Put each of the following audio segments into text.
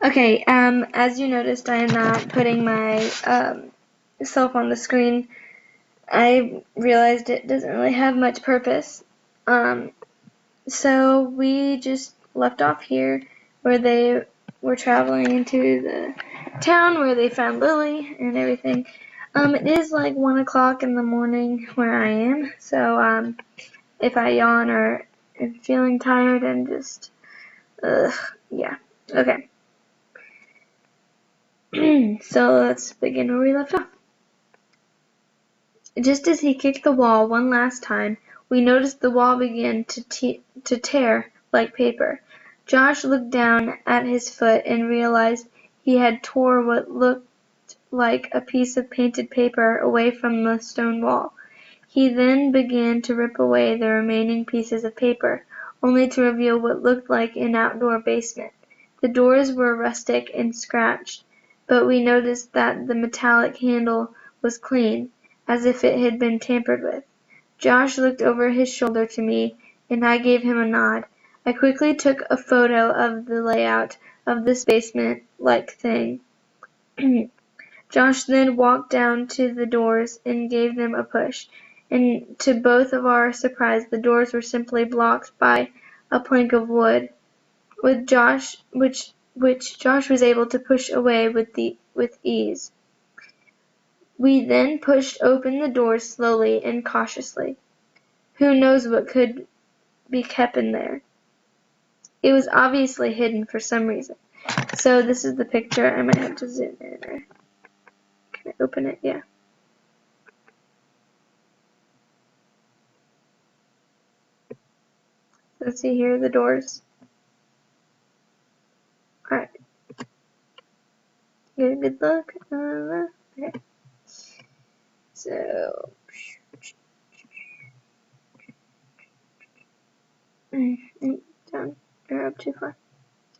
Okay, as you noticed, I am not putting my self on the screen. I realized it doesn't really have much purpose. So we just left off here where they were traveling into the town where they found Lily and everything. It is like 1 o'clock in the morning where I am, so if I yawn or am feeling tired and just, yeah, okay. So let's begin where we left off. Just as he kicked the wall one last time, we noticed the wall began to tear like paper. Josh looked down at his foot and realized he had tore what looked like a piece of painted paper away from the stone wall. He then began to rip away the remaining pieces of paper, only to reveal what looked like an outdoor basement. The doors were rustic and scratched, but we noticed that the metallic handle was clean, as if it had been tampered with. Josh looked over his shoulder to me, and I gave him a nod. I quickly took a photo of the layout of this basement-like thing. Josh then walked down to the doors and gave them a push, and to both of our surprise the doors were simply blocked by a plank of wood, which Josh was able to push away with ease. We then pushed open the doors slowly and cautiously. Who knows what could be kept in there? It was obviously hidden for some reason. So this is the picture. I might have to zoom in. Or can I open it? Yeah. So see here the doors. Alright. Get a good look. Okay. So down or up too far.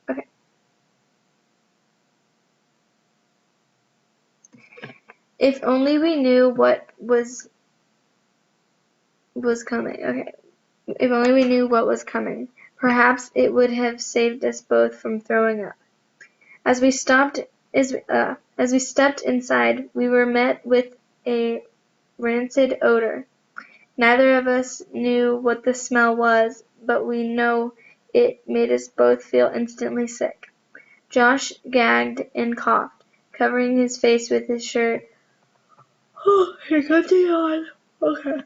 Okay. If only we knew what was coming. Okay. If only we knew what was coming. Perhaps it would have saved us both from throwing up. As we stepped inside, we were met with a rancid odor. Neither of us knew what the smell was, but we know it made us both feel instantly sick. Josh gagged and coughed, covering his face with his shirt. Oh, here comes the yawn. Okay.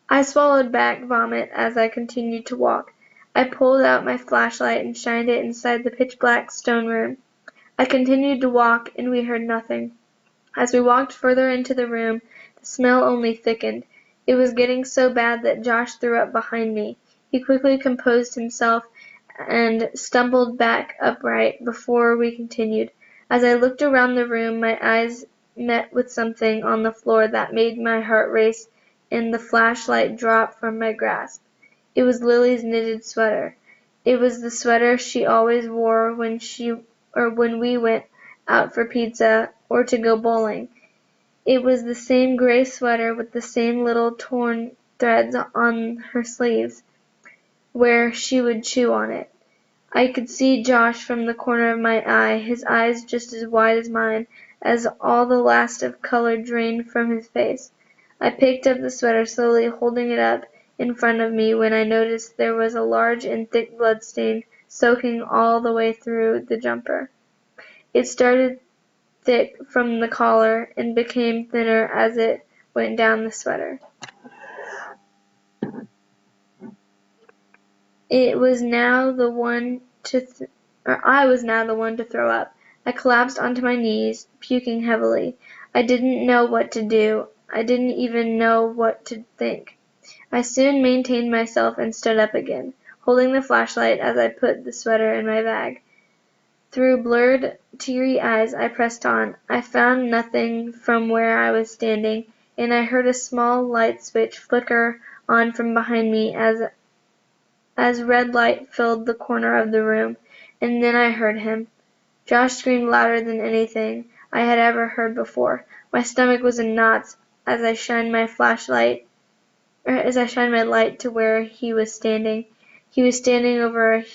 I swallowed back vomit as I continued to walk. I pulled out my flashlight and shined it inside the pitch-black stone room. I continued to walk, and we heard nothing. As we walked further into the room, the smell only thickened. It was getting so bad that Josh threw up behind me. He quickly composed himself and stumbled back upright before we continued. As I looked around the room, my eyes met with something on the floor that made my heart race and the flashlight drop from my grasp. It was Lily's knitted sweater. It was the sweater she always wore when we went out for pizza or to go bowling. It was the same gray sweater with the same little torn threads on her sleeves, where she would chew on it. I could see Josh from the corner of my eye, his eyes just as wide as mine, as all the last of color drained from his face. I picked up the sweater slowly, holding it up in front of me, when I noticed there was a large and thick blood stain soaking all the way through the jumper. It started thick from the collar and became thinner as it went down the sweater. I was now the one to throw up. I collapsed onto my knees, puking heavily. I didn't know what to do. I didn't even know what to think. I soon maintained myself and stood up again, holding the flashlight as I put the sweater in my bag. Through blurred, teary eyes I pressed on. I found nothing from where I was standing, and I heard a small light switch flicker on from behind me as red light filled the corner of the room, and then I heard him. Josh screamed louder than anything I had ever heard before. My stomach was in knots as I shined my light to where he was standing. He was standing over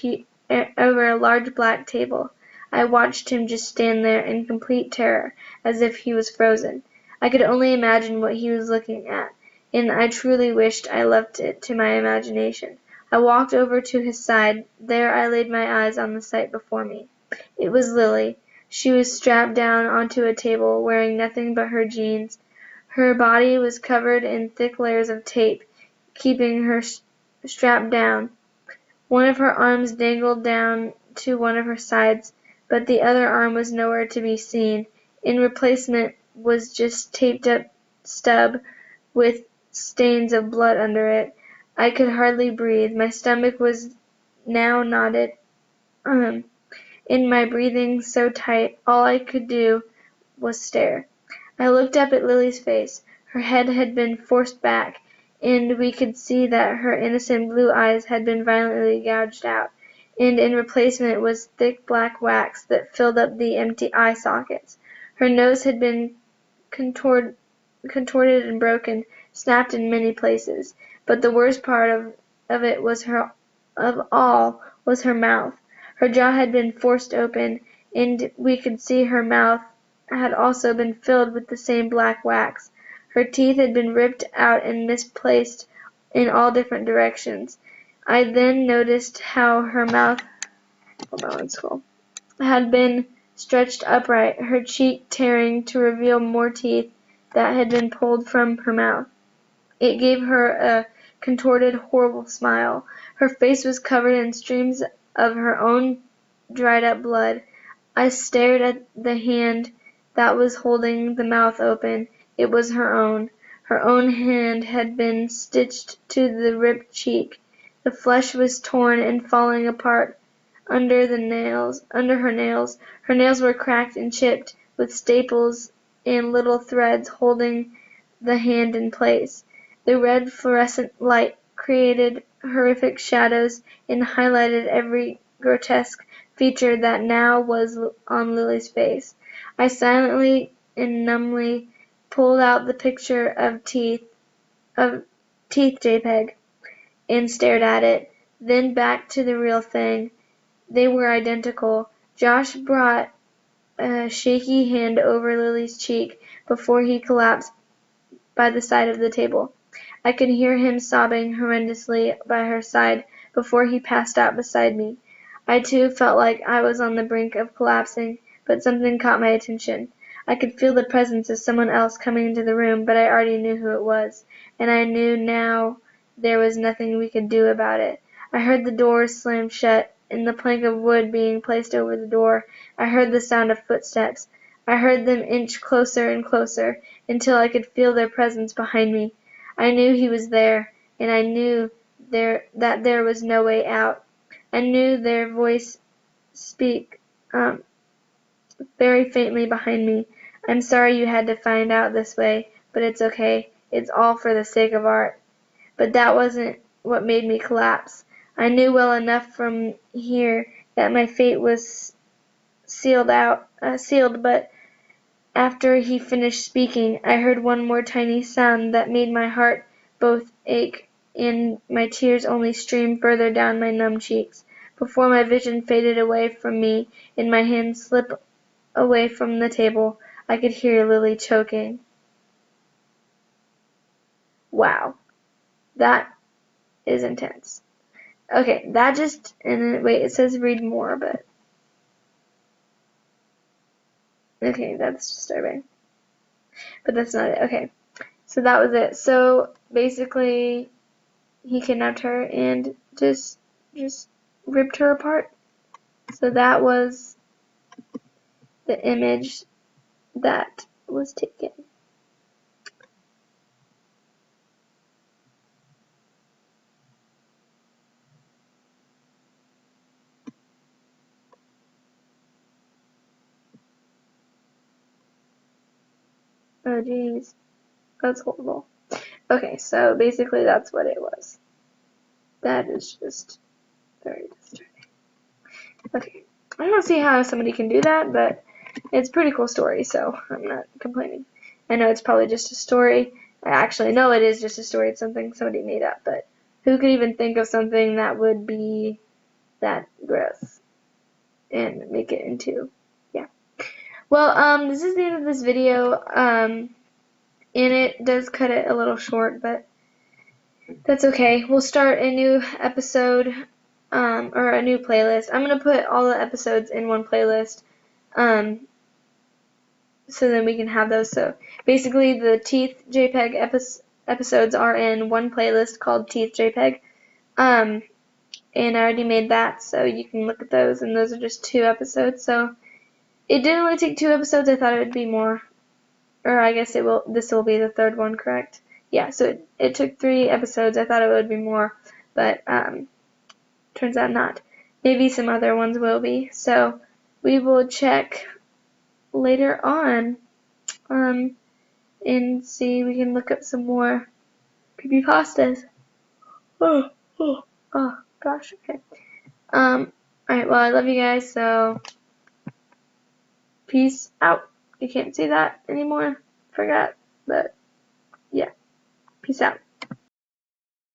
a large black table. I watched him just stand there in complete terror, as if he was frozen. I could only imagine what he was looking at, and I truly wished I left it to my imagination. I walked over to his side. There I laid my eyes on the sight before me. It was Lily. She was strapped down onto a table, wearing nothing but her jeans. Her body was covered in thick layers of tape, keeping her strapped down. One of her arms dangled down to one of her sides, but the other arm was nowhere to be seen. In replacement was just taped up stub with stains of blood under it. I could hardly breathe. My stomach was now knotted in my breathing so tight, all I could do was stare. I looked up at Lily's face. Her head had been forced back, and we could see that her innocent blue eyes had been violently gouged out, and in replacement was thick black wax that filled up the empty eye sockets. Her nose had been contorted and broken, snapped in many places, but the worst part of it was her mouth. Her jaw had been forced open, and we could see her mouth had also been filled with the same black wax. Her teeth had been ripped out and misplaced in all different directions. I then noticed how her mouth had been stretched upright, her cheek tearing to reveal more teeth that had been pulled from her mouth. It gave her a contorted, horrible smile. Her face was covered in streams of her own dried-up blood. I stared at the hand that was holding the mouth open. It was her own. Her own hand had been stitched to the ripped cheek. The flesh was torn and falling apart under her nails. Her nails were cracked and chipped, with staples and little threads holding the hand in place. The red fluorescent light created horrific shadows and highlighted every grotesque feature that now was on Lily's face. I silently and numbly pulled out the picture of Teeth.jpg, and stared at it, then back to the real thing. They were identical. Josh brought a shaky hand over Lily's cheek before he collapsed by the side of the table. I could hear him sobbing horrendously by her side before he passed out beside me. I too felt like I was on the brink of collapsing, but something caught my attention. I could feel the presence of someone else coming into the room, but I already knew who it was, and I knew now there was nothing we could do about it. I heard the door slam shut, and the plank of wood being placed over the door. I heard the sound of footsteps. I heard them inch closer and closer, until I could feel their presence behind me. I knew he was there, and I knew that there was no way out. I knew their voice speak very faintly behind me. I'm sorry you had to find out this way, but it's okay. It's all for the sake of art. But that wasn't what made me collapse. I knew well enough from here that my fate was sealed, but after he finished speaking, I heard one more tiny sound that made my heart both ache and my tears only stream further down my numb cheeks. Before my vision faded away from me and my hand slipped away from the table, I could hear Lily choking. Wow, that is intense. Okay, and then, wait, it says read more, but okay, that's disturbing. But that's not it. Okay, so that was it. So basically, he kidnapped her and just ripped her apart. So that was the image that was taken. Oh geez, that's horrible. Okay, so basically that's what it was. That is just very disturbing. Okay, I don't see how somebody can do that, but it's a pretty cool story, so I'm not complaining. I know it's probably just a story. I actually know it is just a story. It's something somebody made up, but who could even think of something that would be that gross? and make it into, yeah. Well, this is the end of this video, and it does cut it a little short, but that's okay. We'll start a new episode, or a new playlist. I'm going to put all the episodes in one playlist, so then we can have those. So basically the Teeth.jpg episodes are in one playlist called Teeth.jpg, and I already made that, so you can look at those, and those are just 2 episodes. So it didn't really take 2 episodes. I thought it would be more, or I guess this will be the 3rd one, correct? Yeah, so it took 3 episodes. I thought it would be more, but turns out not. Maybe some other ones will be. So we will check later on, and see, we can look up some more creepypastas. Oh gosh, okay. Alright, well, I love you guys, so peace out. You can't see that anymore. Forgot, but yeah, peace out.